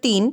3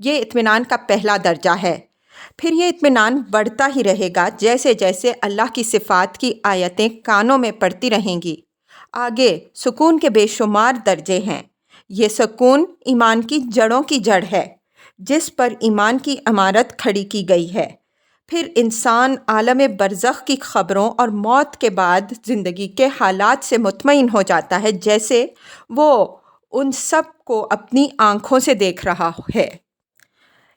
یہ اطمینان کا پہلا درجہ ہے۔ پھر یہ اطمینان بڑھتا ہی رہے گا جیسے جیسے اللہ کی صفات کی آیتیں کانوں میں پڑتی رہیں گی۔ آگے سکون کے بے شمار درجے ہیں۔ یہ سکون ایمان کی جڑوں کی جڑ ہے جس پر ایمان کی عمارت کھڑی کی گئی ہے۔ پھر انسان عالم برزخ کی خبروں اور موت کے بعد زندگی کے حالات سے مطمئن ہو جاتا ہے جیسے وہ ان سب کو اپنی آنکھوں سے دیکھ رہا ہے۔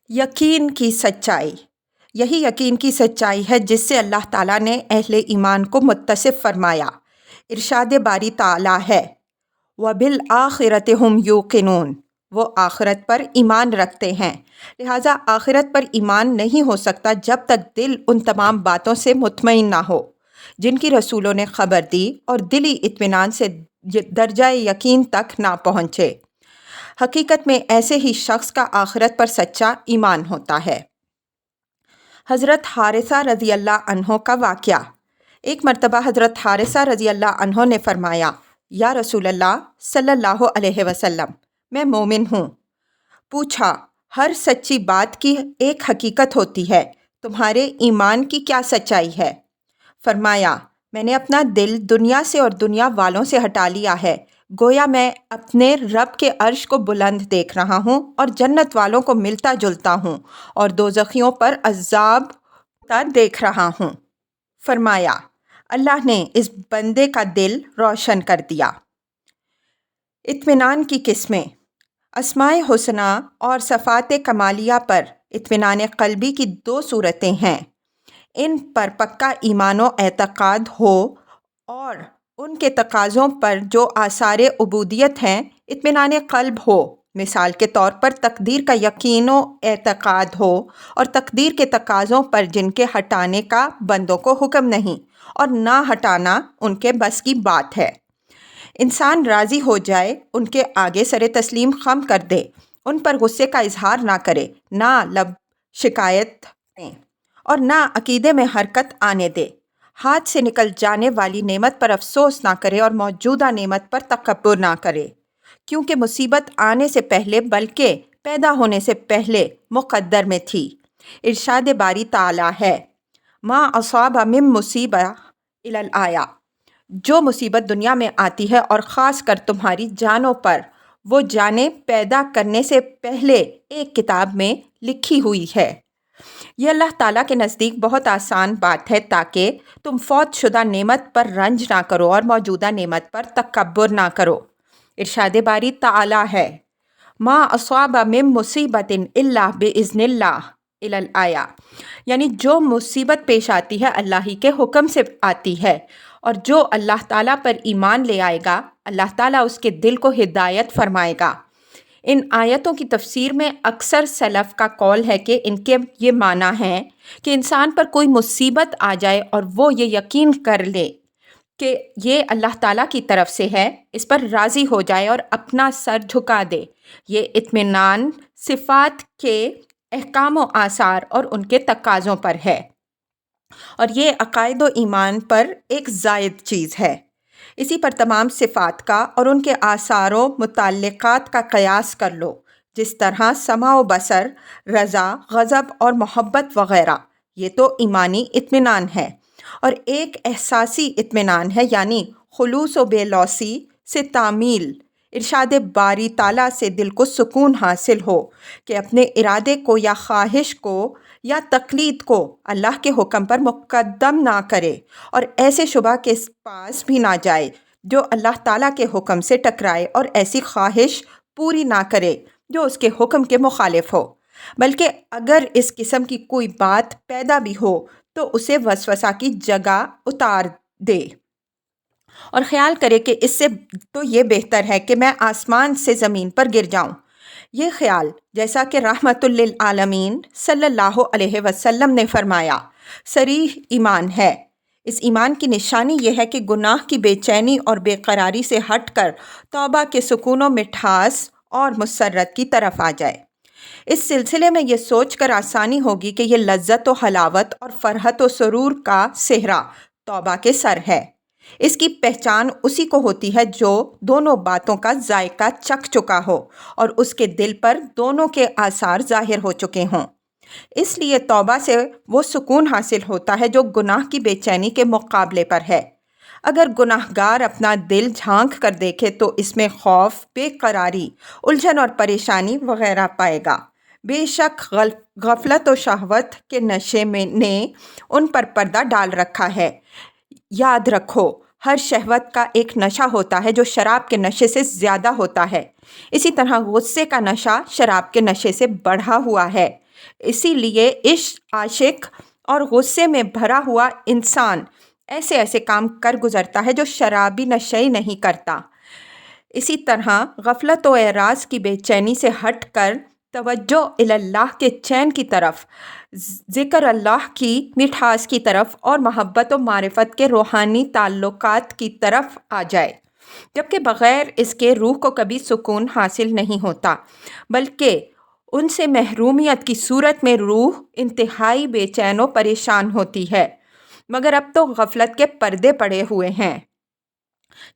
یقین کی سچائی، یہی یقین کی سچائی ہے جس سے اللہ تعالیٰ نے اہل ایمان کو متصف فرمایا۔ ارشاد باری تعالیٰ ہے وَبِالْآخِرَةِ هُمْ يُوقِنُونَ، وہ آخرت پر ایمان رکھتے ہیں، لہٰذا آخرت پر ایمان نہیں ہو سکتا جب تک دل ان تمام باتوں سے مطمئن نہ ہو جن کی رسولوں نے خبر دی اور دلی اطمینان سے درجہ یقین تک نہ پہنچے۔ حقیقت میں ایسے ہی شخص کا آخرت پر سچا ایمان ہوتا ہے۔ حضرت حارثہ رضی اللہ عنہ کا واقعہ۔ ایک مرتبہ حضرت حارثہ رضی اللہ عنہ نے فرمایا، یا رسول اللہ صلی اللہ علیہ وسلم، میں مومن ہوں۔ پوچھا، ہر سچی بات کی ایک حقیقت ہوتی ہے، تمہارے ایمان کی کیا سچائی ہے؟ فرمایا، میں نے اپنا دل دنیا سے اور دنیا والوں سے ہٹا لیا ہے، گویا میں اپنے رب کے عرش کو بلند دیکھ رہا ہوں اور جنت والوں کو ملتا جلتا ہوں اور دوزخیوں پر عذاب دیکھ رہا ہوں۔ فرمایا، اللہ نے اس بندے کا دل روشن کر دیا۔ اطمینان کی قسمیں۔ اسماء حسنی اور صفات کمالیہ پر اطمینان قلبی کی دو صورتیں ہیں۔ ان پر پکا ایمان و اعتقاد ہو اور ان کے تقاضوں پر جو آثار عبودیت ہیں اطمینان قلب ہو۔ مثال کے طور پر تقدیر کا یقین و اعتقاد ہو اور تقدیر کے تقاضوں پر جن کے ہٹانے کا بندوں کو حکم نہیں اور نہ ہٹانا ان کے بس کی بات ہے۔ انسان راضی ہو جائے، ان کے آگے سر تسلیم خم کر دے، ان پر غصے کا اظہار نہ کرے، نہ لب شکایت کریں اور نہ عقیدے میں حرکت آنے دے، ہاتھ سے نکل جانے والی نعمت پر افسوس نہ کرے اور موجودہ نعمت پر تکبر نہ کرے، کیونکہ مصیبت آنے سے پہلے بلکہ پیدا ہونے سے پہلے مقدر میں تھی۔ ارشاد باری تعالیٰ ہے ما اصاب من مصیبہ الی الآیہ، جو مصیبت دنیا میں آتی ہے اور خاص کر تمہاری جانوں پر، وہ جانیں پیدا کرنے سے پہلے ایک کتاب میں لکھی ہوئی ہے۔ یہ اللہ تعالیٰ کے نزدیک بہت آسان بات ہے تاکہ تم فوت شدہ نعمت پر رنج نہ کرو اور موجودہ نعمت پر تکبر نہ کرو۔ ارشاد باری تعالیٰ ہے ما اصاب من مصیبت الا باذن اللہ الی الآیہ، یعنی جو مصیبت پیش آتی ہے اللہ ہی کے حکم سے آتی ہے، اور جو اللہ تعالیٰ پر ایمان لے آئے گا اللہ تعالیٰ اس کے دل کو ہدایت فرمائے گا۔ ان آیتوں کی تفسیر میں اکثر سلف کا قول ہے کہ ان کے یہ معنی ہے کہ انسان پر کوئی مصیبت آ جائے اور وہ یہ یقین کر لے کہ یہ اللہ تعالیٰ کی طرف سے ہے، اس پر راضی ہو جائے اور اپنا سر جھکا دے۔ یہ اطمینان صفات کے احکام و آثار اور ان کے تقاضوں پر ہے، اور یہ عقائد و ایمان پر ایک زائد چیز ہے۔ اسی پر تمام صفات کا اور ان کے آثار و متعلقات کا قیاس کر لو، جس طرح سمع و بصر، رضا، غضب اور محبت وغیرہ۔ یہ تو ایمانی اطمینان ہے، اور ایک احساسی اطمینان ہے، یعنی خلوص و بے لوثی سے تعمیل۔ ارشاد باری تعالیٰ سے دل کو سکون حاصل ہو کہ اپنے ارادے کو یا خواہش کو یا تقلید کو اللہ کے حکم پر مقدم نہ کرے اور ایسے شبہ کے پاس بھی نہ جائے جو اللہ تعالیٰ کے حکم سے ٹکرائے، اور ایسی خواہش پوری نہ کرے جو اس کے حکم کے مخالف ہو، بلکہ اگر اس قسم کی کوئی بات پیدا بھی ہو تو اسے وسوسہ کی جگہ اتار دے اور خیال کرے کہ اس سے تو یہ بہتر ہے کہ میں آسمان سے زمین پر گر جاؤں۔ یہ خیال، جیسا کہ رحمت للعالمین صلی اللہ علیہ وسلم نے فرمایا، صریح ایمان ہے۔ اس ایمان کی نشانی یہ ہے کہ گناہ کی بے چینی اور بے قراری سے ہٹ کر توبہ کے سکون و مٹھاس اور مسرت کی طرف آ جائے۔ اس سلسلے میں یہ سوچ کر آسانی ہوگی کہ یہ لذت و حلاوت اور فرحت و سرور کا صحرا توبہ کے سر ہے۔ اس کی پہچان اسی کو ہوتی ہے جو دونوں باتوں کا ذائقہ چکھ چکا ہو اور اس کے دل پر دونوں کے آثار ظاہر ہو چکے ہوں۔ اس لیے توبہ سے وہ سکون حاصل ہوتا ہے جو گناہ کی بے چینی کے مقابلے پر ہے۔ اگر گناہ گار اپنا دل جھانک کر دیکھے تو اس میں خوف، بے قراری، الجھن اور پریشانی وغیرہ پائے گا۔ بے شک غفلت و شہوت کے نشے نے ان پر پردہ ڈال رکھا ہے۔ یاد رکھو، ہر شہوت کا ایک نشہ ہوتا ہے جو شراب کے نشے سے زیادہ ہوتا ہے۔ اسی طرح غصے کا نشہ شراب کے نشے سے بڑھا ہوا ہے۔ اسی لیے عشق، عاشق اور غصے میں بھرا ہوا انسان ایسے کام کر گزرتا ہے جو شرابی نشے نہیں کرتا۔ اسی طرح غفلت و اعراض کی بے چینی سے ہٹ کر توجہ اللہ کے چین کی طرف، ذکر اللہ کی مٹھاس کی طرف اور محبت و معرفت کے روحانی تعلقات کی طرف آ جائے، جبکہ بغیر اس کے روح کو کبھی سکون حاصل نہیں ہوتا، بلکہ ان سے محرومیت کی صورت میں روح انتہائی بے چین و پریشان ہوتی ہے۔ مگر اب تو غفلت کے پردے پڑے ہوئے ہیں۔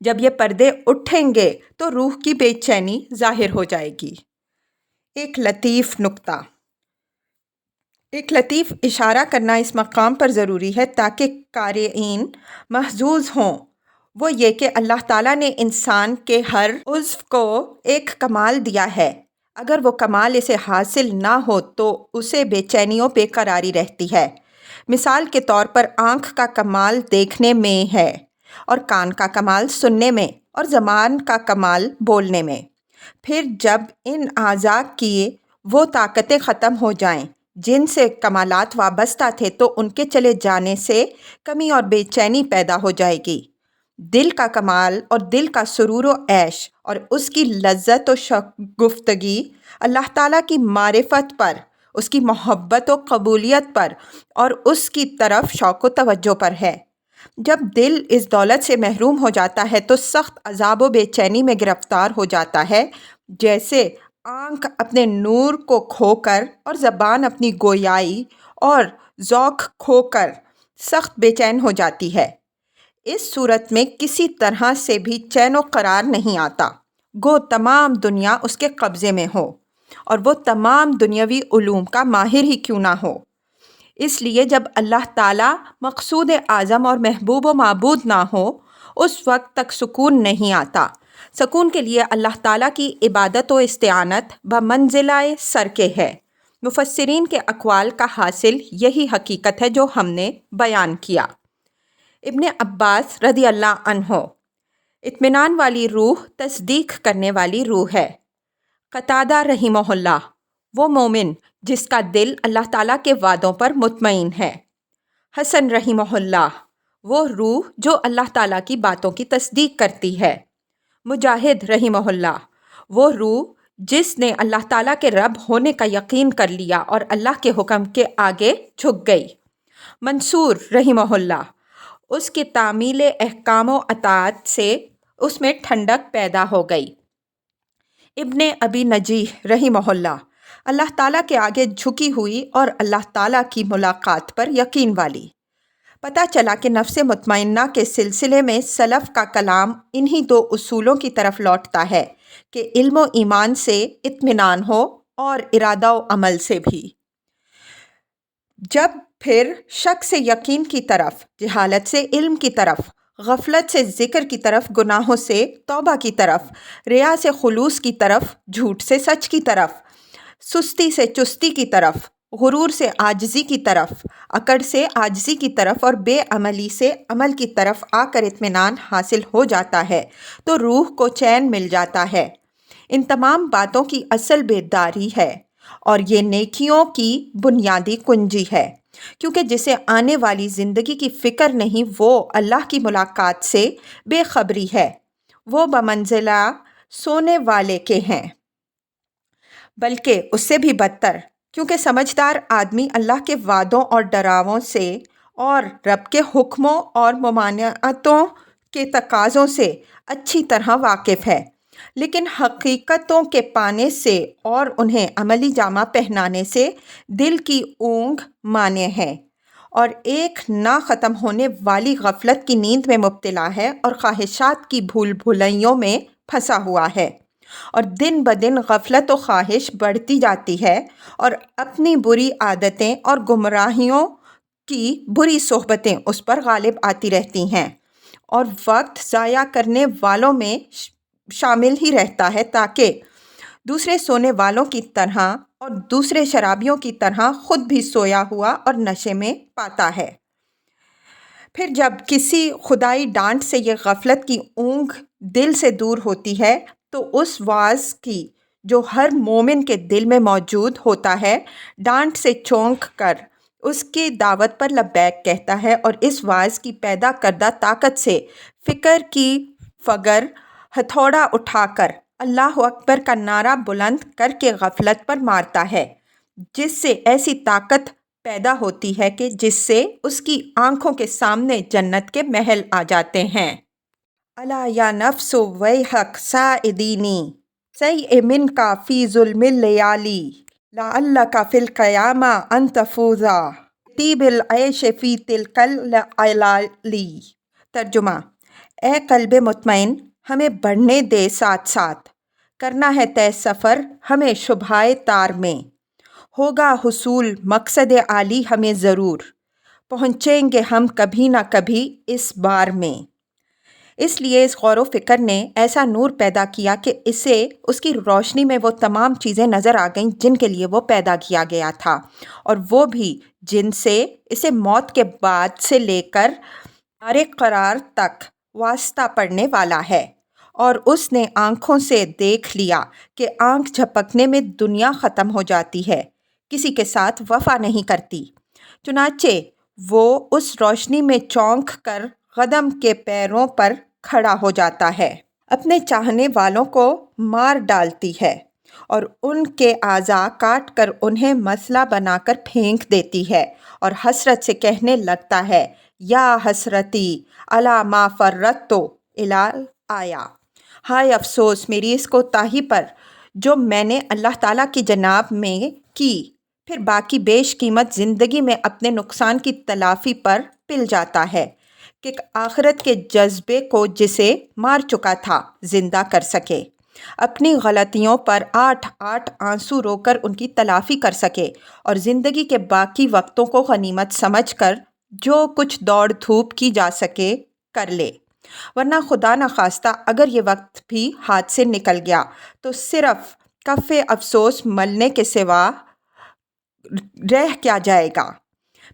جب یہ پردے اٹھیں گے تو روح کی بے چینی ظاہر ہو جائے گی۔ ایک لطیف اشارہ کرنا اس مقام پر ضروری ہے تاکہ قارئین محظوظ ہوں۔ وہ یہ کہ اللہ تعالیٰ نے انسان کے ہر عضو کو ایک کمال دیا ہے۔ اگر وہ کمال اسے حاصل نہ ہو تو اسے بے چینی و بے قراری رہتی ہے۔ مثال کے طور پر آنکھ کا کمال دیکھنے میں ہے اور کان کا کمال سننے میں اور زبان کا کمال بولنے میں۔ پھر جب ان اعضاء کی وہ طاقتیں ختم ہو جائیں جن سے کمالات وابستہ تھے تو ان کے چلے جانے سے کمی اور بے چینی پیدا ہو جائے گی۔ دل کا کمال اور دل کا سرور و عیش اور اس کی لذت و شگفتگی اللہ تعالیٰ کی معرفت پر، اس کی محبت و قبولیت پر اور اس کی طرف شوق و توجہ پر ہے۔ جب دل اس دولت سے محروم ہو جاتا ہے تو سخت عذاب و بے چینی میں گرفتار ہو جاتا ہے، جیسے آنکھ اپنے نور کو کھو کر اور زبان اپنی گویائی اور ذوق کھو کر سخت بے چین ہو جاتی ہے۔ اس صورت میں کسی طرح سے بھی چین و قرار نہیں آتا، گو تمام دنیا اس کے قبضے میں ہو اور وہ تمام دنیاوی علوم کا ماہر ہی کیوں نہ ہو۔ اس لیے جب اللہ تعالیٰ مقصود اعظم اور محبوب و معبود نہ ہو اس وقت تک سکون نہیں آتا۔ سکون کے لیے اللہ تعالیٰ کی عبادت و استعانت بمنزلہ سر کے ہے۔ مفسرین کے اقوال کا حاصل یہی حقیقت ہے جو ہم نے بیان کیا۔ ابن عباس رضی اللہ عنہ: اطمینان والی روح تصدیق کرنے والی روح ہے۔ قتادہ رحمہ اللہ: وہ مومن جس کا دل اللہ تعالیٰ کے وعدوں پر مطمئن ہے۔ حسن رحمہ اللہ: وہ روح جو اللہ تعالیٰ کی باتوں کی تصدیق کرتی ہے۔ مجاہد رحمہ اللہ: وہ روح جس نے اللہ تعالیٰ کے رب ہونے کا یقین کر لیا اور اللہ کے حکم کے آگے جھک گئی۔ منصور رحمہ اللہ: اس کی تعمیل احکام و اطاعت سے اس میں ٹھنڈک پیدا ہو گئی۔ ابن ابی نجیح رحمہ اللہ: اللہ تعالیٰ کے آگے جھکی ہوئی اور اللہ تعالیٰ کی ملاقات پر یقین والی۔ پتہ چلا کہ نفس مطمئنہ کے سلسلے میں سلف کا کلام انہی دو اصولوں کی طرف لوٹتا ہے کہ علم و ایمان سے اطمینان ہو اور ارادہ و عمل سے بھی۔ جب پھر شک سے یقین کی طرف، جہالت سے علم کی طرف، غفلت سے ذکر کی طرف، گناہوں سے توبہ کی طرف، ریا سے خلوص کی طرف، جھوٹ سے سچ کی طرف، سستی سے چستی کی طرف، غرور سے عاجزی کی طرف، اکڑ سے عاجزی کی طرف اور بے عملی سے عمل کی طرف آ کر اطمینان حاصل ہو جاتا ہے تو روح کو چین مل جاتا ہے۔ ان تمام باتوں کی اصل بیداری ہے اور یہ نیکیوں کی بنیادی کنجی ہے، کیونکہ جسے آنے والی زندگی کی فکر نہیں وہ اللہ کی ملاقات سے بے خبری ہے۔ وہ بمنزلہ سونے والے کے ہیں، بلکہ اس سے بھی بدتر، کیونکہ سمجھدار آدمی اللہ کے وعدوں اور ڈراووں سے اور رب کے حکموں اور ممانعتوں کے تقاضوں سے اچھی طرح واقف ہے، لیکن حقیقتوں کے پانے سے اور انہیں عملی جامہ پہنانے سے دل کی اونگ مانع ہے اور ایک نہ ختم ہونے والی غفلت کی نیند میں مبتلا ہے اور خواہشات کی بھول بھلائیوں میں پھنسا ہوا ہے، اور دن بدن غفلت و خواہش بڑھتی جاتی ہے اور اپنی بری عادتیں اور گمراہیوں کی بری صحبتیں اس پر غالب آتی رہتی ہیں، اور وقت ضائع کرنے والوں میں شامل ہی رہتا ہے، تاکہ دوسرے سونے والوں کی طرح اور دوسرے شرابیوں کی طرح خود بھی سویا ہوا اور نشے میں پاتا ہے۔ پھر جب کسی خدائی ڈانٹ سے یہ غفلت کی اونگ دل سے دور ہوتی ہے تو اس واعظ کی جو ہر مومن کے دل میں موجود ہوتا ہے ڈانٹ سے چونک کر اس کی دعوت پر لبیک کہتا ہے، اور اس واعظ کی پیدا کردہ طاقت سے فکر کی فگر ہتھوڑا اٹھا کر اللہ اکبر کا نعرہ بلند کر کے غفلت پر مارتا ہے، جس سے ایسی طاقت پیدا ہوتی ہے کہ جس سے اس کی آنکھوں کے سامنے جنت کے محل آ جاتے ہیں۔ الا یا نفس ویحک ساعدینی سیء منک فی ظلم اللیالی لعلک فی القیامہ ان تفوزا طیب العیش فی تلک العلالی۔ ترجمہ: اے قلب مطمئن، ہمیں بڑھنے دے، ساتھ ساتھ کرنا ہے طے سفر ہمیں شبہائے تار میں، ہوگا حصول مقصد عالی ہمیں ضرور، پہنچیں گے ہم کبھی نہ کبھی اس بار میں۔ اس لیے اس غور و فکر نے ایسا نور پیدا کیا کہ اسے اس کی روشنی میں وہ تمام چیزیں نظر آ گئیں جن کے لیے وہ پیدا کیا گیا تھا، اور وہ بھی جن سے اسے موت کے بعد سے لے کر دار قرار تک واسطہ پڑنے والا ہے۔ اور اس نے آنکھوں سے دیکھ لیا کہ آنکھ جھپکنے میں دنیا ختم ہو جاتی ہے، کسی کے ساتھ وفا نہیں کرتی، چنانچہ وہ اس روشنی میں چونک کر قدم کے پیروں پر کھڑا ہو جاتا ہے، اپنے چاہنے والوں کو مار ڈالتی ہے اور ان کے اعضاء کاٹ کر انہیں مسئلہ بنا کر پھینک دیتی ہے، اور حسرت سے کہنے لگتا ہے یا حسرتی علی ما فرطت الآیا، ہائے افسوس میری اس کوتاہی پر جو میں نے اللہ تعالیٰ کی جناب میں کی۔ پھر باقی بیش قیمت زندگی میں اپنے نقصان کی تلافی پر پل جاتا ہے کہ آخرت کے جذبے کو جسے مار چکا تھا زندہ کر سکے، اپنی غلطیوں پر 8 آنسو رو کر ان کی تلافی کر سکے، اور زندگی کے باقی وقتوں کو غنیمت سمجھ کر جو کچھ دوڑ دھوپ کی جا سکے کر لے، ورنہ خدا نخواستہ اگر یہ وقت بھی ہاتھ سے نکل گیا تو صرف کف افسوس ملنے کے سوا رہ کیا جائے گا۔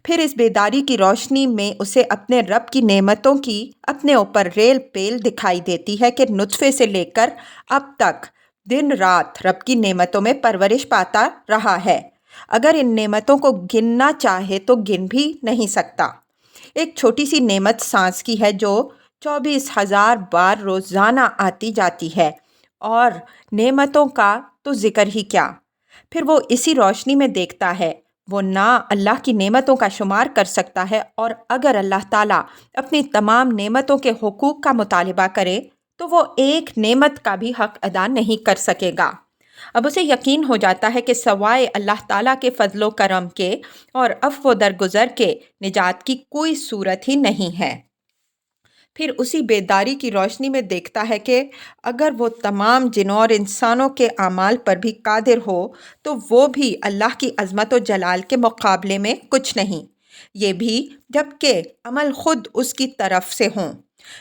پھر اس بیداری کی روشنی میں اسے اپنے رب کی نعمتوں کی اپنے اوپر ریل پیل دکھائی دیتی ہے کہ نطفے سے لے کر اب تک دن رات رب کی نعمتوں میں پرورش پاتا رہا ہے، اگر ان نعمتوں کو گننا چاہے تو گن بھی نہیں سکتا۔ ایک چھوٹی سی نعمت سانس کی ہے جو 24,000 بار روزانہ آتی جاتی ہے، اور نعمتوں کا تو ذکر ہی کیا۔ پھر وہ اسی روشنی میں دیکھتا ہے وہ نہ اللہ کی نعمتوں کا شمار کر سکتا ہے، اور اگر اللہ تعالیٰ اپنی تمام نعمتوں کے حقوق کا مطالبہ کرے تو وہ ایک نعمت کا بھی حق ادا نہیں کر سکے گا۔ اب اسے یقین ہو جاتا ہے کہ سوائے اللہ تعالیٰ کے فضل و کرم کے اور عفو و درگزر کے نجات کی کوئی صورت ہی نہیں ہے۔ پھر اسی بیداری کی روشنی میں دیکھتا ہے کہ اگر وہ تمام جنوں اور انسانوں کے اعمال پر بھی قادر ہو تو وہ بھی اللہ کی عظمت و جلال کے مقابلے میں کچھ نہیں، یہ بھی جب کہ عمل خود اس کی طرف سے ہوں،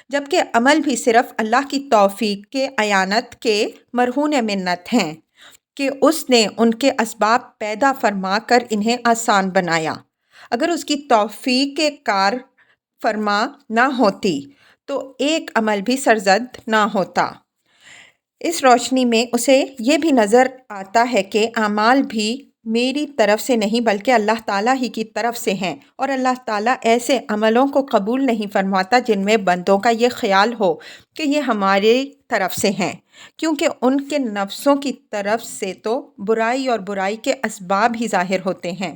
جب کہ عمل بھی صرف اللہ کی توفیق کے اعانت کے مرہون منت ہیں کہ اس نے ان کے اسباب پیدا فرما کر انہیں آسان بنایا۔ اگر اس کی توفیق کار فرما نہ ہوتی تو ایک عمل بھی سرزد نہ ہوتا۔ اس روشنی میں اسے یہ بھی نظر آتا ہے کہ اعمال بھی میری طرف سے نہیں بلکہ اللہ تعالیٰ ہی کی طرف سے ہیں، اور اللہ تعالیٰ ایسے عملوں کو قبول نہیں فرماتا جن میں بندوں کا یہ خیال ہو کہ یہ ہماری طرف سے ہیں، کیونکہ ان کے نفسوں کی طرف سے تو برائی اور برائی کے اسباب ہی ظاہر ہوتے ہیں۔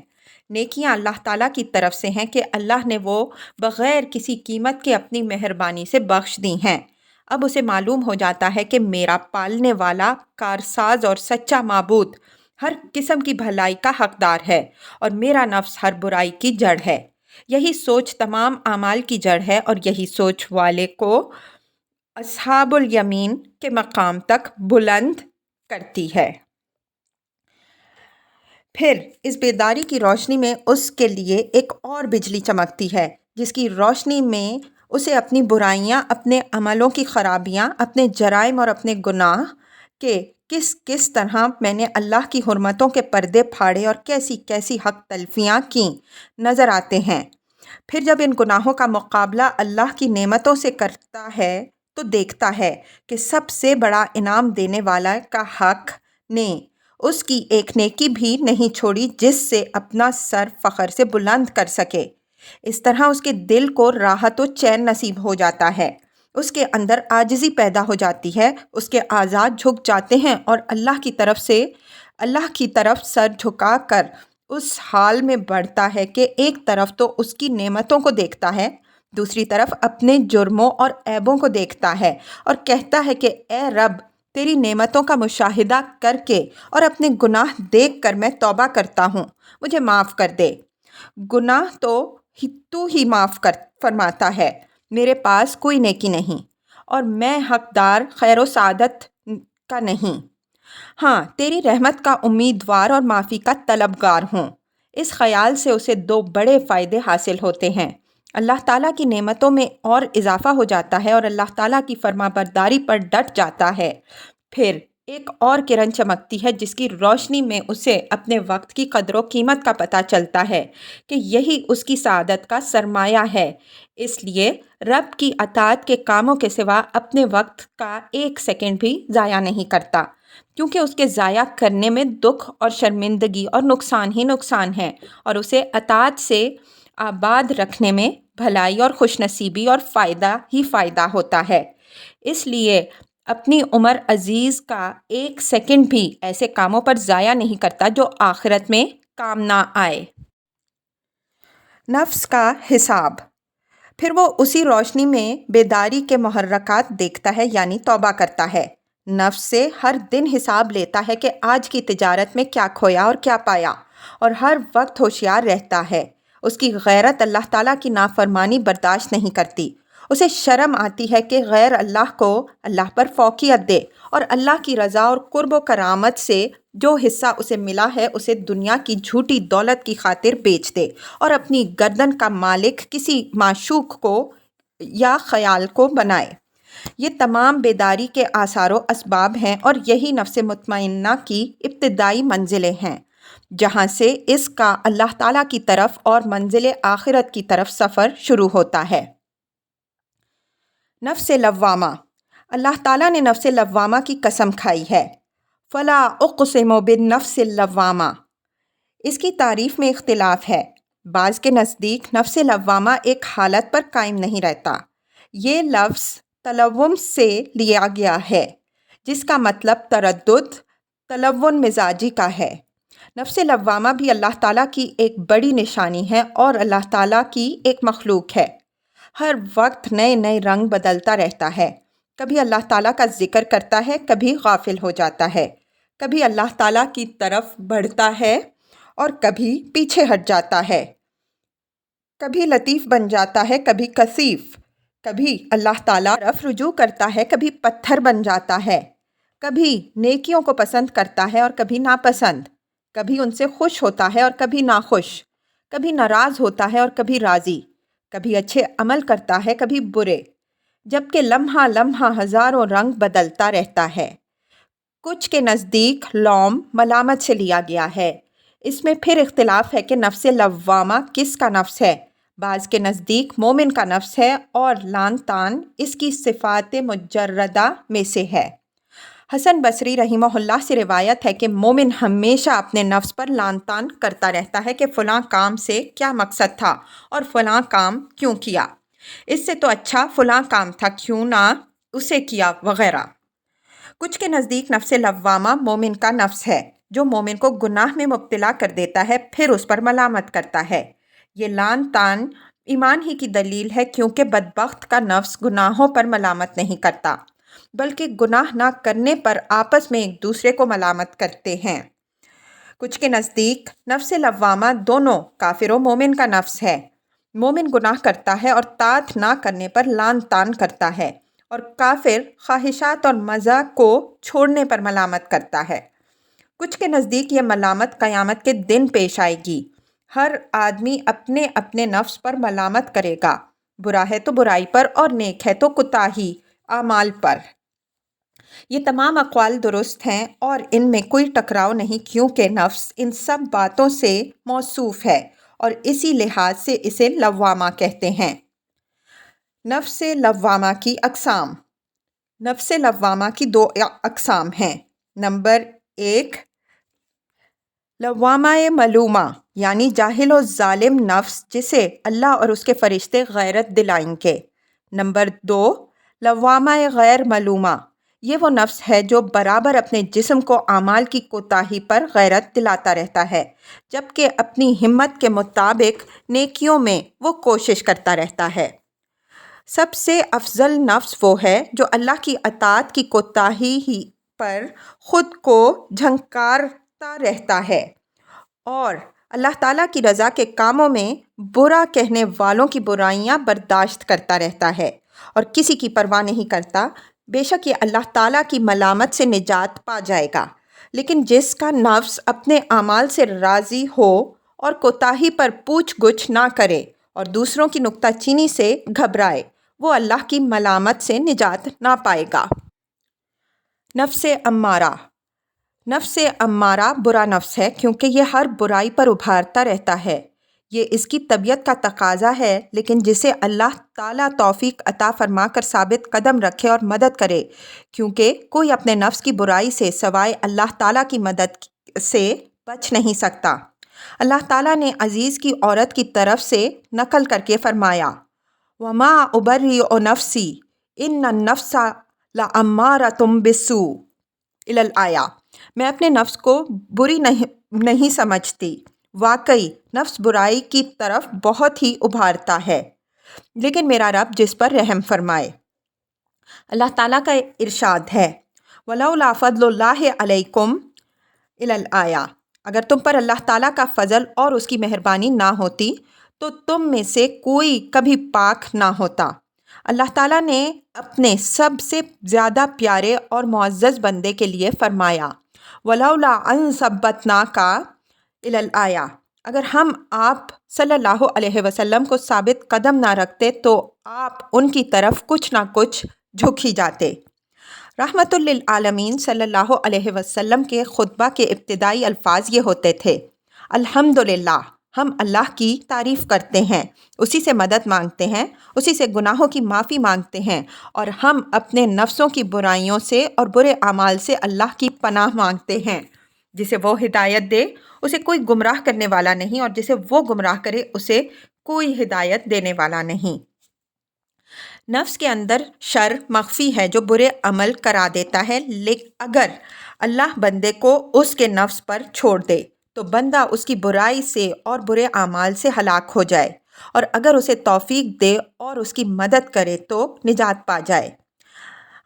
نیکیاں اللہ تعالیٰ کی طرف سے ہیں کہ اللہ نے وہ بغیر کسی قیمت کے اپنی مہربانی سے بخش دی ہیں۔ اب اسے معلوم ہو جاتا ہے کہ میرا پالنے والا، کارساز اور سچا معبود ہر قسم کی بھلائی کا حقدار ہے، اور میرا نفس ہر برائی کی جڑ ہے۔ یہی سوچ تمام اعمال کی جڑ ہے اور یہی سوچ والے کو اصحاب الیمین کے مقام تک بلند کرتی ہے۔ پھر اس بیداری کی روشنی میں اس کے لیے ایک اور بجلی چمکتی ہے، جس کی روشنی میں اسے اپنی برائیاں، اپنے عملوں کی خرابیاں، اپنے جرائم اور اپنے گناہ کے کس طرح میں نے اللہ کی حرمتوں کے پردے پھاڑے اور کیسی کیسی حق تلفیاں کیں نظر آتے ہیں۔ پھر جب ان گناہوں کا مقابلہ اللہ کی نعمتوں سے کرتا ہے تو دیکھتا ہے کہ سب سے بڑا انعام دینے والا کا حق نے اس کی ایک نیکی بھی نہیں چھوڑی جس سے اپنا سر فخر سے بلند کر سکے۔ اس طرح اس کے دل کو راحت و چین نصیب ہو جاتا ہے، اس کے اندر عاجزی پیدا ہو جاتی ہے، اس کے اعضاء جھک جاتے ہیں اور اللہ کی طرف سر جھکا کر اس حال میں بڑھتا ہے کہ ایک طرف تو اس کی نعمتوں کو دیکھتا ہے، دوسری طرف اپنے جرموں اور عیبوں کو دیکھتا ہے اور کہتا ہے کہ اے رب، تیری نعمتوں کا مشاہدہ کر کے اور اپنے گناہ دیکھ کر میں توبہ کرتا ہوں، مجھے معاف کر دے۔ گناہ تو ہی معاف فرماتا ہے، میرے پاس کوئی نیکی نہیں اور میں حقدار خیر و سعادت کا نہیں۔ ہاں، تیری رحمت کا امیدوار اور معافی کا طلبگار ہوں۔ اس خیال سے اسے دو بڑے فائدے حاصل ہوتے ہیں۔ اللہ تعالیٰ کی نعمتوں میں اور اضافہ ہو جاتا ہے اور اللہ تعالیٰ کی فرما برداری پر ڈٹ جاتا ہے۔ پھر ایک اور کرن چمکتی ہے جس کی روشنی میں اسے اپنے وقت کی قدر و قیمت کا پتہ چلتا ہے کہ یہی اس کی سعادت کا سرمایہ ہے۔ اس لیے رب کی اطاعت کے کاموں کے سوا اپنے وقت کا ایک سیکنڈ بھی ضائع نہیں کرتا، کیونکہ اس کے ضائع کرنے میں دکھ اور شرمندگی اور نقصان ہی نقصان ہے، اور اسے اطاعت سے آباد رکھنے میں بھلائی اور خوش نصیبی اور فائدہ ہی فائدہ ہوتا ہے۔ اس لیے اپنی عمر عزیز کا ایک سیکنڈ بھی ایسے کاموں پر ضائع نہیں کرتا جو آخرت میں کام نہ آئے۔ نفس کا حساب۔ پھر وہ اسی روشنی میں بیداری کے محرکات دیکھتا ہے، یعنی توبہ کرتا ہے۔ نفس سے ہر دن حساب لیتا ہے کہ آج کی تجارت میں کیا کھویا اور کیا پایا، اور ہر وقت ہوشیار رہتا ہے۔ اس کی غیرت اللہ تعالیٰ کی نافرمانی برداشت نہیں کرتی۔ اسے شرم آتی ہے کہ غیر اللہ کو اللہ پر فوقیت دے اور اللہ کی رضا اور قرب و کرامت سے جو حصہ اسے ملا ہے اسے دنیا کی جھوٹی دولت کی خاطر بیچ دے اور اپنی گردن کا مالک کسی معشوق کو یا خیال کو بنائے۔ یہ تمام بیداری کے آثار و اسباب ہیں اور یہی نفس مطمئنہ کی ابتدائی منزلیں ہیں، جہاں سے اس کا اللہ تعالیٰ کی طرف اور منزل آخرت کی طرف سفر شروع ہوتا ہے۔ نفس لوامہ۔ اللہ تعالیٰ نے نفس لوامہ کی قسم کھائی ہے، فلا اقسم بالنفس اللوامہ۔ اس کی تعریف میں اختلاف ہے۔ بعض کے نزدیک نفس لوامہ ایک حالت پر قائم نہیں رہتا۔ یہ لفظ تلوم سے لیا گیا ہے، جس کا مطلب تردد، تلون مزاجی کا ہے۔ نفس لوامہ بھی اللہ تعالیٰ کی ایک بڑی نشانی ہے اور اللہ تعالیٰ کی ایک مخلوق ہے۔ ہر وقت نئے نئے رنگ بدلتا رہتا ہے، کبھی اللہ تعالیٰ کا ذکر کرتا ہے، کبھی غافل ہو جاتا ہے، کبھی اللہ تعالیٰ کی طرف بڑھتا ہے اور کبھی پیچھے ہٹ جاتا ہے، کبھی لطیف بن جاتا ہے، کبھی کثیف، کبھی اللہ تعالیٰ کی طرف رجوع کرتا ہے، کبھی پتھر بن جاتا ہے، کبھی نیکیوں کو پسند کرتا ہے اور کبھی ناپسند، کبھی ان سے خوش ہوتا ہے اور کبھی ناخوش، کبھی ناراض ہوتا ہے اور کبھی راضی، کبھی اچھے عمل کرتا ہے، کبھی برے، جبکہ لمحہ لمحہ ہزاروں رنگ بدلتا رہتا ہے۔ کچھ کے نزدیک لوم ملامت سے لیا گیا ہے۔ اس میں پھر اختلاف ہے کہ نفس لوامہ کس کا نفس ہے۔ بعض کے نزدیک مومن کا نفس ہے اور لعن طعن اس کی صفات مجردہ میں سے ہے۔ حسن بصری رحمہ اللہ سے روایت ہے کہ مومن ہمیشہ اپنے نفس پر لعن طعن کرتا رہتا ہے کہ فلاں کام سے کیا مقصد تھا اور فلاں کام کیوں کیا، اس سے تو اچھا فلاں کام تھا، کیوں نہ اسے کیا، وغیرہ۔ کچھ کے نزدیک نفس لوامہ مومن کا نفس ہے جو مومن کو گناہ میں مبتلا کر دیتا ہے، پھر اس پر ملامت کرتا ہے۔ یہ لعن طعن ایمان ہی کی دلیل ہے، کیونکہ بدبخت کا نفس گناہوں پر ملامت نہیں کرتا بلکہ گناہ نہ کرنے پر آپس میں ایک دوسرے کو ملامت کرتے ہیں۔ کچھ کے نزدیک نفس لوامہ دونوں کافر و مومن کا نفس ہے۔ مومن گناہ کرتا ہے اور طاعت نہ کرنے پر لعن طعن کرتا ہے، اور کافر خواہشات اور مزہ کو چھوڑنے پر ملامت کرتا ہے۔ کچھ کے نزدیک یہ ملامت قیامت کے دن پیش آئے گی۔ ہر آدمی اپنے اپنے نفس پر ملامت کرے گا، برا ہے تو برائی پر اور نیک ہے تو کوتاہی اعمال پر۔ یہ تمام اقوال درست ہیں اور ان میں کوئی ٹکراؤ نہیں، کیونکہ نفس ان سب باتوں سے موصوف ہے اور اسی لحاظ سے اسے لوامہ کہتے ہیں۔ نفس لوامہ کی اقسام۔ نفس لوامہ کی 2 اقسام ہیں۔ نمبر 1، لوامہ ملومہ، یعنی جاہل و ظالم نفس جسے اللہ اور اس کے فرشتے غیرت دلائیں گے۔ نمبر 2، لوامہ غیر ملومہ، یہ وہ نفس ہے جو برابر اپنے جسم کو اعمال کی کوتاہی پر غیرت دلاتا رہتا ہے، جبکہ اپنی ہمت کے مطابق نیکیوں میں وہ کوشش کرتا رہتا ہے۔ سب سے افضل نفس وہ ہے جو اللہ کی اطاعت کی کوتاہی ہی پر خود کو جھنکارتا رہتا ہے اور اللہ تعالیٰ کی رضا کے کاموں میں برا کہنے والوں کی برائیاں برداشت کرتا رہتا ہے اور کسی کی پرواہ نہیں کرتا۔ بے شک یہ اللہ تعالیٰ کی ملامت سے نجات پا جائے گا، لیکن جس کا نفس اپنے اعمال سے راضی ہو اور کوتاہی پر پوچھ گچھ نہ کرے اور دوسروں کی نکتہ چینی سے گھبرائے، وہ اللہ کی ملامت سے نجات نہ پائے گا۔ نفس امارہ۔ نفس امارہ برا نفس ہے کیونکہ یہ ہر برائی پر ابھارتا رہتا ہے۔ یہ اس کی طبیعت کا تقاضا ہے، لیکن جسے اللہ تعالیٰ توفیق عطا فرما کر ثابت قدم رکھے اور مدد کرے، کیونکہ کوئی اپنے نفس کی برائی سے سوائے اللہ تعالیٰ کی مدد سے بچ نہیں سکتا۔ اللہ تعالیٰ نے عزیز کی عورت کی طرف سے نقل کر کے فرمایا، وَمَا أُبَرِّئُ نَفْسِي إِنَّ النَّفْسَ لَأَمَّارَةٌ بِالسُّوءِ الآیہ۔ میں اپنے نفس کو بری نہیں سمجھتی، واقعی نفس برائی کی طرف بہت ہی ابھارتا ہے، لیکن میرا رب جس پر رحم فرمائے۔ اللہ تعالیٰ کا ارشاد ہے، وَلَوْلَا فَضْلُ اللَّهِ عَلَيْكُمْ الآیہ۔ اگر تم پر اللہ تعالیٰ کا فضل اور اس کی مہربانی نہ ہوتی تو تم میں سے کوئی کبھی پاک نہ ہوتا۔ اللہ تعالیٰ نے اپنے سب سے زیادہ پیارے اور معزز بندے کے لیے فرمایا، وَلَوْلَا أَن ثَبَّتْنَاكَ الآیہ۔ اگر ہم آپ صلی اللہ علیہ وسلم کو ثابت قدم نہ رکھتے تو آپ ان کی طرف کچھ نہ کچھ جھک ہی جاتے۔ رحمت للعالمین صلی اللہ علیہ وسلم کے خطبہ کے ابتدائی الفاظ یہ ہوتے تھے، الحمدللہ، ہم اللہ کی تعریف کرتے ہیں، اسی سے مدد مانگتے ہیں، اسی سے گناہوں کی معافی مانگتے ہیں، اور ہم اپنے نفسوں کی برائیوں سے اور برے اعمال سے اللہ کی پناہ مانگتے ہیں۔ جسے وہ ہدایت دے اسے کوئی گمراہ کرنے والا نہیں، اور جسے وہ گمراہ کرے اسے کوئی ہدایت دینے والا نہیں۔ نفس کے اندر شر مخفی ہے جو برے عمل کرا دیتا ہے، لیکن اگر اللہ بندے کو اس کے نفس پر چھوڑ دے تو بندہ اس کی برائی سے اور برے اعمال سے ہلاک ہو جائے، اور اگر اسے توفیق دے اور اس کی مدد کرے تو نجات پا جائے۔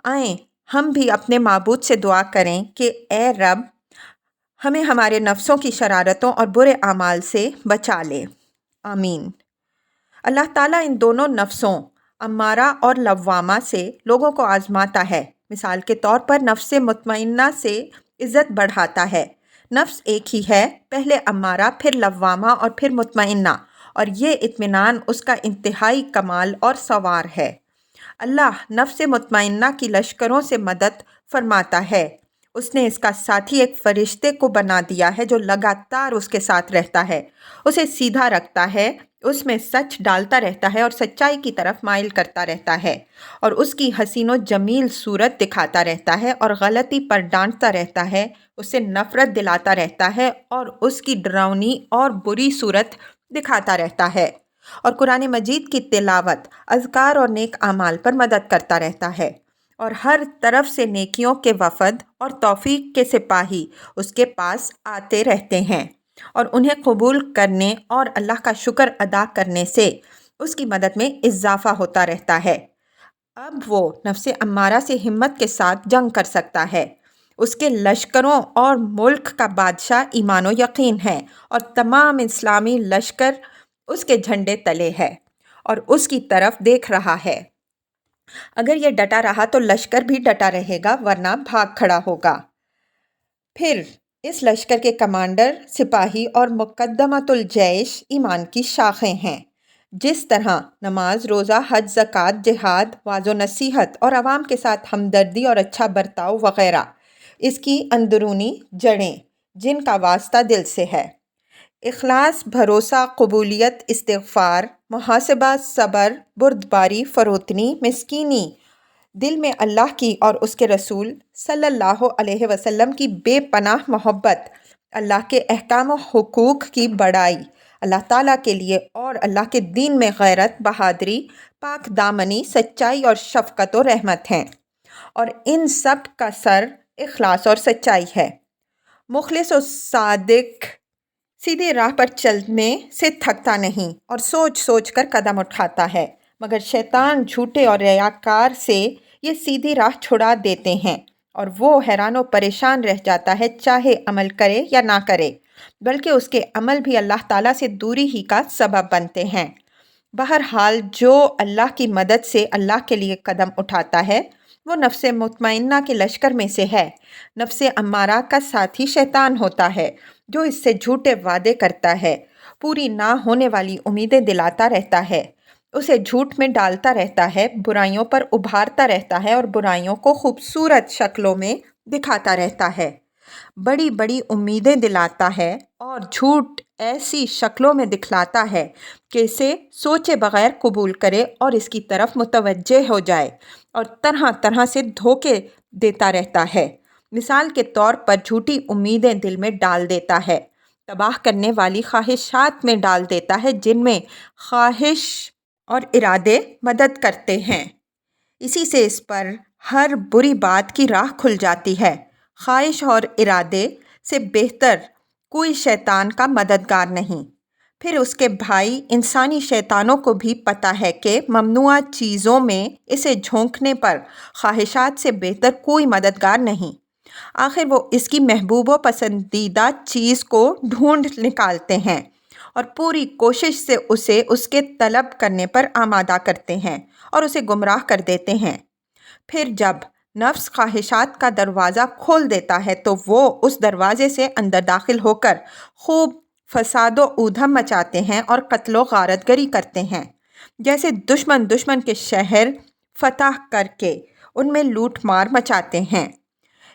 آئیں ہم بھی اپنے معبود سے دعا کریں کہ اے رب، ہمیں ہمارے نفسوں کی شرارتوں اور برے اعمال سے بچا لے، آمین۔ اللہ تعالیٰ ان دونوں نفسوں امارہ اور لوامہ سے لوگوں کو آزماتا ہے۔ مثال کے طور پر نفس مطمئنہ سے عزت بڑھاتا ہے۔ نفس ایک ہی ہے، پہلے امارہ، پھر لوامہ اور پھر مطمئنہ، اور یہ اطمینان اس کا انتہائی کمال اور سوار ہے۔ اللہ نفس مطمئنہ کی لشکروں سے مدد فرماتا ہے۔ اس نے اس کا ساتھی ایک فرشتے کو بنا دیا ہے جو لگاتار اس کے ساتھ رہتا ہے، اسے سیدھا رکھتا ہے، اس میں سچ ڈالتا رہتا ہے اور سچائی کی طرف مائل کرتا رہتا ہے، اور اس کی حسین و جمیل صورت دکھاتا رہتا ہے اور غلطی پر ڈانٹتا رہتا ہے، اسے نفرت دلاتا رہتا ہے اور اس کی ڈراؤنی اور بری صورت دکھاتا رہتا ہے، اور قرآن مجید کی تلاوت، اذکار اور نیک اعمال پر مدد کرتا رہتا ہے، اور ہر طرف سے نیکیوں کے وفد اور توفیق کے سپاہی اس کے پاس آتے رہتے ہیں، اور انہیں قبول کرنے اور اللہ کا شکر ادا کرنے سے اس کی مدد میں اضافہ ہوتا رہتا ہے۔ اب وہ نفس امارہ سے ہمت کے ساتھ جنگ کر سکتا ہے۔ اس کے لشکروں اور ملک کا بادشاہ ایمان و یقین ہے، اور تمام اسلامی لشکر اس کے جھنڈے تلے ہے اور اس کی طرف دیکھ رہا ہے۔ اگر یہ ڈٹا رہا تو لشکر بھی ڈٹا رہے گا، ورنہ بھاگ کھڑا ہوگا۔ پھر اس لشکر کے کمانڈر، سپاہی اور مقدمۃ الجیش ایمان کی شاخیں ہیں۔ جس طرح نماز، روزہ، حج، زکوٰۃ، جہاد، وعظ و نصیحت اور عوام کے ساتھ ہمدردی اور اچھا برتاؤ وغیرہ اس کی اندرونی جڑیں جن کا واسطہ دل سے ہے۔ اخلاص، بھروسہ، قبولیت، استغفار، محاسبہ، صبر، بردباری، فروتنی، مسکینی، دل میں اللہ کی اور اس کے رسول صلی اللہ علیہ وسلم کی بے پناہ محبت، اللہ کے احکام و حقوق کی بڑائی، اللہ تعالیٰ کے لیے اور اللہ کے دین میں غیرت، بہادری، پاک دامنی، سچائی اور شفقت و رحمت ہیں، اور ان سب کا سر اخلاص اور سچائی ہے۔ مخلص و صادق سیدھے راہ پر چلنے سے تھکتا نہیں اور سوچ سوچ کر قدم اٹھاتا ہے، مگر شیطان جھوٹے اور ریاکار سے یہ سیدھی راہ چھڑا دیتے ہیں اور وہ حیران و پریشان رہ جاتا ہے، چاہے عمل کرے یا نہ کرے، بلکہ اس کے عمل بھی اللہ تعالیٰ سے دوری ہی کا سبب بنتے ہیں۔ بہرحال جو اللہ کی مدد سے اللہ کے لیے قدم اٹھاتا ہے وہ نفس مطمئنہ کے لشکر میں سے ہے۔ نفس امارہ کا ساتھی شیطان ہوتا ہے جو اس سے جھوٹے وعدے کرتا ہے، پوری نہ ہونے والی امیدیں دلاتا رہتا ہے، اسے جھوٹ میں ڈالتا رہتا ہے، برائیوں پر ابھارتا رہتا ہے اور برائیوں کو خوبصورت شکلوں میں دکھاتا رہتا ہے، بڑی بڑی امیدیں دلاتا ہے اور جھوٹ ایسی شکلوں میں دکھلاتا ہے کہ اسے سوچے بغیر قبول کرے اور اس کی طرف متوجہ ہو جائے، اور طرح طرح سے دھوکے دیتا رہتا ہے۔ مثال کے طور پر جھوٹی امیدیں دل میں ڈال دیتا ہے، تباہ کرنے والی خواہشات میں ڈال دیتا ہے جن میں خواہش اور ارادے مدد کرتے ہیں، اسی سے اس پر ہر بری بات کی راہ کھل جاتی ہے۔ خواہش اور ارادے سے بہتر کوئی شیطان کا مددگار نہیں۔ پھر اس کے بھائی انسانی شیطانوں کو بھی پتہ ہے کہ ممنوعہ چیزوں میں اسے جھونکنے پر خواہشات سے بہتر کوئی مددگار نہیں۔ آخر وہ اس کی محبوب و پسندیدہ چیز کو ڈھونڈ نکالتے ہیں اور پوری کوشش سے اسے اس کے طلب کرنے پر آمادہ کرتے ہیں اور اسے گمراہ کر دیتے ہیں۔ پھر جب نفس خواہشات کا دروازہ کھول دیتا ہے تو وہ اس دروازے سے اندر داخل ہو کر خوب فساد و اودھم مچاتے ہیں اور قتل و غارت گری کرتے ہیں، جیسے دشمن کے شہر فتح کر کے ان میں لوٹ مار مچاتے ہیں۔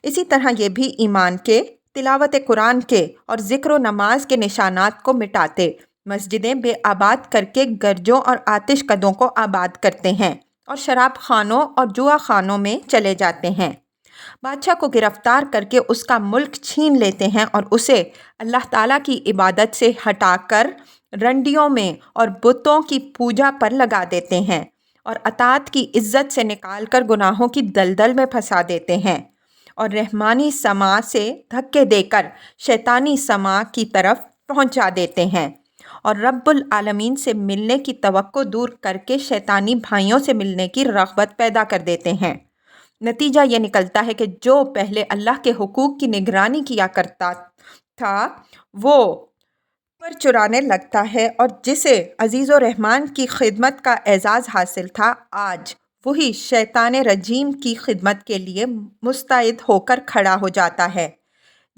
اسی طرح یہ بھی ایمان کے، تلاوت قرآن کے اور ذکر و نماز کے نشانات کو مٹاتے، مسجدیں بے آباد کر کے گرجوں اور آتش کدوں کو آباد کرتے ہیں اور شراب خانوں اور جوا خانوں میں چلے جاتے ہیں، بادشاہ کو گرفتار کر کے اس کا ملک چھین لیتے ہیں اور اسے اللہ تعالیٰ کی عبادت سے ہٹا کر رنڈیوں میں اور بتوں کی پوجا پر لگا دیتے ہیں اور اطاعت کی عزت سے نکال کر گناہوں کی دلدل میں پھنسا دیتے ہیں اور رحمانی سما سے دھکے دے کر شیطانی سما کی طرف پہنچا دیتے ہیں اور رب العالمین سے ملنے کی توقع دور کر کے شیطانی بھائیوں سے ملنے کی رغبت پیدا کر دیتے ہیں۔ نتیجہ یہ نکلتا ہے کہ جو پہلے اللہ کے حقوق کی نگرانی کیا کرتا تھا وہ پر چرانے لگتا ہے، اور جسے عزیز و رحمان کی خدمت کا اعزاز حاصل تھا آج وہی شیطان رجیم کی خدمت کے لیے مستعد ہو کر کھڑا ہو جاتا ہے،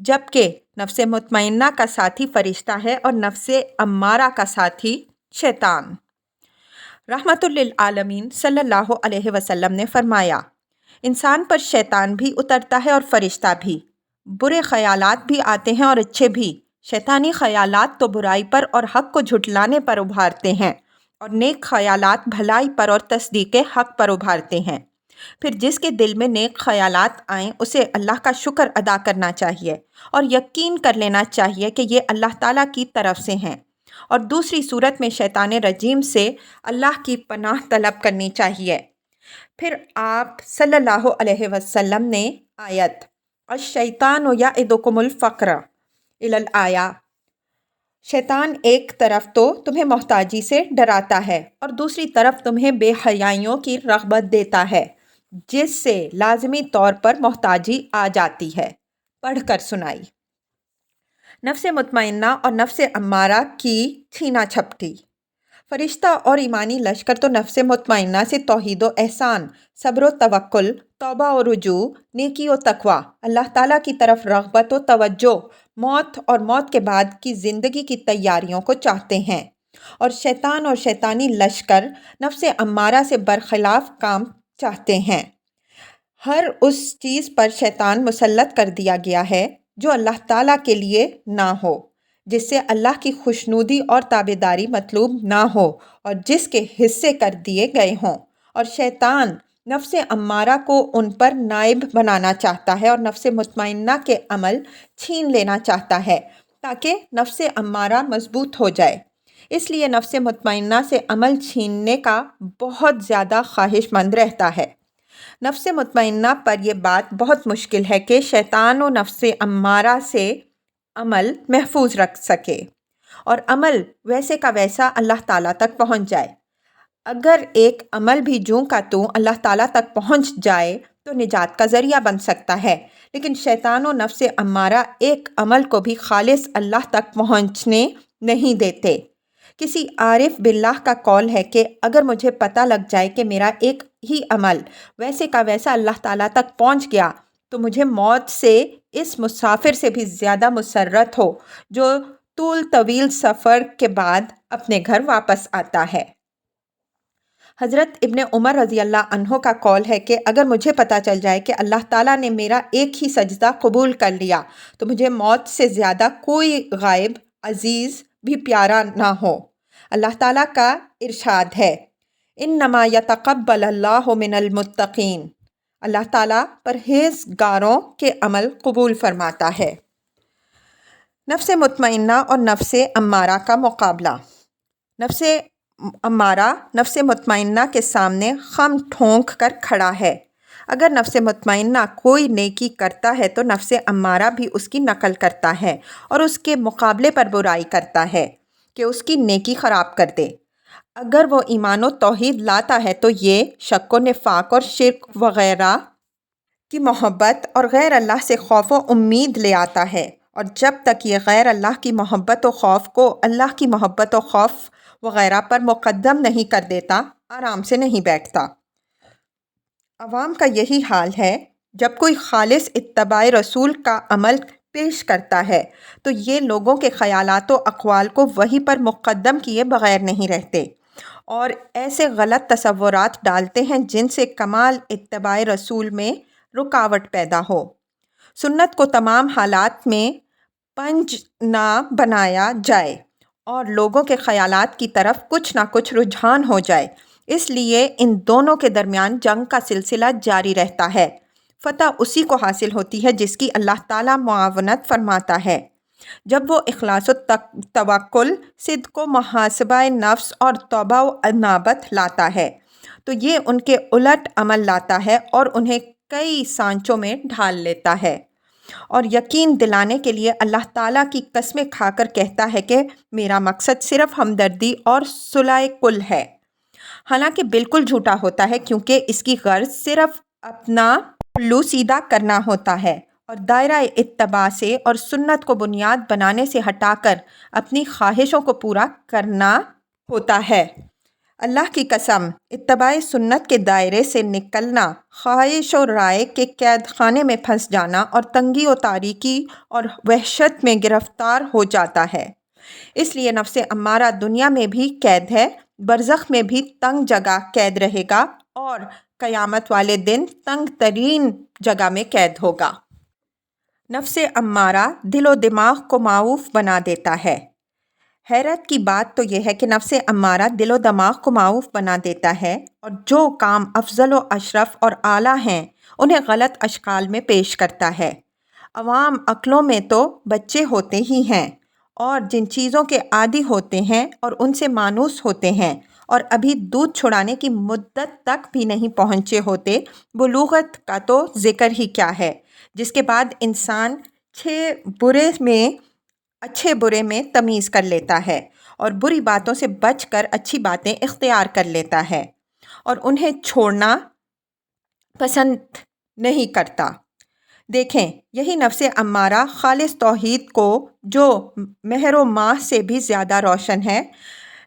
جبکہ نفس مطمئنہ کا ساتھی فرشتہ ہے اور نفس امارہ کا ساتھی شیطان۔ رحمت للعالمین صلی اللہ علیہ وسلم نے فرمایا، انسان پر شیطان بھی اترتا ہے اور فرشتہ بھی، برے خیالات بھی آتے ہیں اور اچھے بھی۔ شیطانی خیالات تو برائی پر اور حق کو جھٹلانے پر ابھارتے ہیں اور نیک خیالات بھلائی پر اور تصدیق حق پر ابھارتے ہیں۔ پھر جس کے دل میں نیک خیالات آئیں اسے اللہ کا شکر ادا کرنا چاہیے اور یقین کر لینا چاہیے کہ یہ اللہ تعالیٰ کی طرف سے ہیں، اور دوسری صورت میں شیطان رجیم سے اللہ کی پناہ طلب کرنی چاہیے۔ پھر آپ صلی اللہ علیہ وسلم نے آیت الشیطان یعدکم الفقر الآیہ، شیطان ایک طرف تو تمہیں محتاجی سے ڈراتا ہے اور دوسری طرف تمہیں بے حیائیوں کی رغبت دیتا ہے جس سے لازمی طور پر محتاجی آ جاتی ہے۔ پڑھ کر سنائی۔ نفس مطمئنہ اور نفس امارہ کی چھینا جھپٹی۔ فرشتہ اور ایمانی لشکر تو نفس مطمئنہ سے توحید و احسان، صبر و توکل، توبہ و رجوع، نیکی و تقوی، اللہ تعالیٰ کی طرف رغبت و توجہ، موت اور موت کے بعد کی زندگی کی تیاریوں کو چاہتے ہیں، اور شیطان اور شیطانی لشکر نفس امارہ سے برخلاف کام چاہتے ہیں۔ ہر اس چیز پر شیطان مسلط کر دیا گیا ہے جو اللہ تعالیٰ کے لیے نہ ہو، جس سے اللہ کی خوشنودی اور تابعداری مطلوب نہ ہو اور جس کے حصے کر دیے گئے ہوں، اور شیطان نفس امارہ کو ان پر نائب بنانا چاہتا ہے اور نفس مطمئنہ کے عمل چھین لینا چاہتا ہے تاکہ نفس امارہ مضبوط ہو جائے۔ اس لیے نفس مطمئنہ سے عمل چھیننے کا بہت زیادہ خواہش مند رہتا ہے۔ نفس مطمئنہ پر یہ بات بہت مشکل ہے کہ شیطان و نفس امارہ سے عمل محفوظ رکھ سکے اور عمل ویسے کا ویسا اللہ تعالیٰ تک پہنچ جائے۔ اگر ایک عمل بھی جوں کا توں اللہ تعالیٰ تک پہنچ جائے تو نجات کا ذریعہ بن سکتا ہے، لیکن شیطان و نفس امارہ ایک عمل کو بھی خالص اللہ تک پہنچنے نہیں دیتے۔ کسی عارف باللہ کا قول ہے کہ اگر مجھے پتہ لگ جائے کہ میرا ایک ہی عمل ویسے کا ویسا اللہ تعالیٰ تک پہنچ گیا تو مجھے موت سے اس مسافر سے بھی زیادہ مسرت ہو جو طویل سفر کے بعد اپنے گھر واپس آتا ہے۔ حضرت ابن عمر رضی اللہ عنہ کا قول ہے کہ اگر مجھے پتہ چل جائے کہ اللہ تعالیٰ نے میرا ایک ہی سجدہ قبول کر لیا تو مجھے موت سے زیادہ کوئی غائب، عزیز بھی پیارا نہ ہو۔ اللہ تعالیٰ کا ارشاد ہے، انما یتقبل اللہ من المتقین، اللہ تعالیٰ پرہیزگاروں کے عمل قبول فرماتا ہے۔ نفس مطمئنہ اور نفس امارہ کا مقابلہ۔ نفس امارہ نفس مطمئنہ کے سامنے خم ٹھونک کر کھڑا ہے۔ اگر نفس مطمئنہ کوئی نیکی کرتا ہے تو نفس امارہ بھی اس کی نقل کرتا ہے اور اس کے مقابلے پر برائی کرتا ہے کہ اس کی نیکی خراب کر دے۔ اگر وہ ایمان و توحید لاتا ہے تو یہ شک و نفاق اور شرک وغیرہ کی محبت اور غیر اللہ سے خوف و امید لے آتا ہے، اور جب تک یہ غیر اللہ کی محبت و خوف کو اللہ کی محبت و خوف وغیرہ پر مقدم نہیں کر دیتا، آرام سے نہیں بیٹھتا۔ عوام کا یہی حال ہے۔ جب کوئی خالص اتباع رسول کا عمل پیش کرتا ہے تو یہ لوگوں کے خیالات و اقوال کو وحی پر مقدم کیے بغیر نہیں رہتے اور ایسے غلط تصورات ڈالتے ہیں جن سے کمال اتباع رسول میں رکاوٹ پیدا ہو۔ سنت کو تمام حالات میں پنج نہ بنایا جائے اور لوگوں کے خیالات کی طرف کچھ نہ کچھ رجحان ہو جائے، اس لیے ان دونوں کے درمیان جنگ کا سلسلہ جاری رہتا ہے۔ فتح اسی کو حاصل ہوتی ہے جس کی اللہ تعالیٰ معاونت فرماتا ہے۔ جب وہ اخلاص و توکل، صدق و محاسبہ نفس اور توبہ و انابت لاتا ہے تو یہ ان کے الٹ عمل لاتا ہے اور انہیں کئی سانچوں میں ڈھال لیتا ہے، اور یقین دلانے کے لیے اللہ تعالیٰ کی قسمیں کھا کر کہتا ہے کہ میرا مقصد صرف ہمدردی اور صلح کل ہے، حالانکہ بالکل جھوٹا ہوتا ہے کیونکہ اس کی غرض صرف اپنا الو سیدھا کرنا ہوتا ہے اور دائرہ اتباع سے اور سنت کو بنیاد بنانے سے ہٹا کر اپنی خواہشوں کو پورا کرنا ہوتا ہے۔ اللہ کی قسم، اتباع سنت کے دائرے سے نکلنا خواہش و رائے کے قید خانے میں پھنس جانا اور تنگی و تاریکی اور وحشت میں گرفتار ہو جاتا ہے۔ اس لیے نفس امارہ دنیا میں بھی قید ہے، برزخ میں بھی تنگ جگہ قید رہے گا اور قیامت والے دن تنگ ترین جگہ میں قید ہوگا۔ نفس امارہ دل و دماغ کو معوف بنا دیتا ہے۔ حیرت کی بات تو یہ ہے کہ نفس امارہ دل و دماغ کو معوف بنا دیتا ہے اور جو کام افضل و اشرف اور اعلیٰ ہیں انہیں غلط اشکال میں پیش کرتا ہے۔ عوام عقلوں میں تو بچے ہوتے ہی ہیں اور جن چیزوں کے عادی ہوتے ہیں اور ان سے مانوس ہوتے ہیں اور ابھی دودھ چھڑانے کی مدت تک بھی نہیں پہنچے ہوتے، بلوغت کا تو ذکر ہی کیا ہے، جس کے بعد انسان اچھے برے میں تمیز کر لیتا ہے اور بری باتوں سے بچ کر اچھی باتیں اختیار کر لیتا ہے اور انہیں چھوڑنا پسند نہیں کرتا۔ دیکھیں، یہی نفس امارہ خالص توحید کو جو مہر و ماہ سے بھی زیادہ روشن ہے،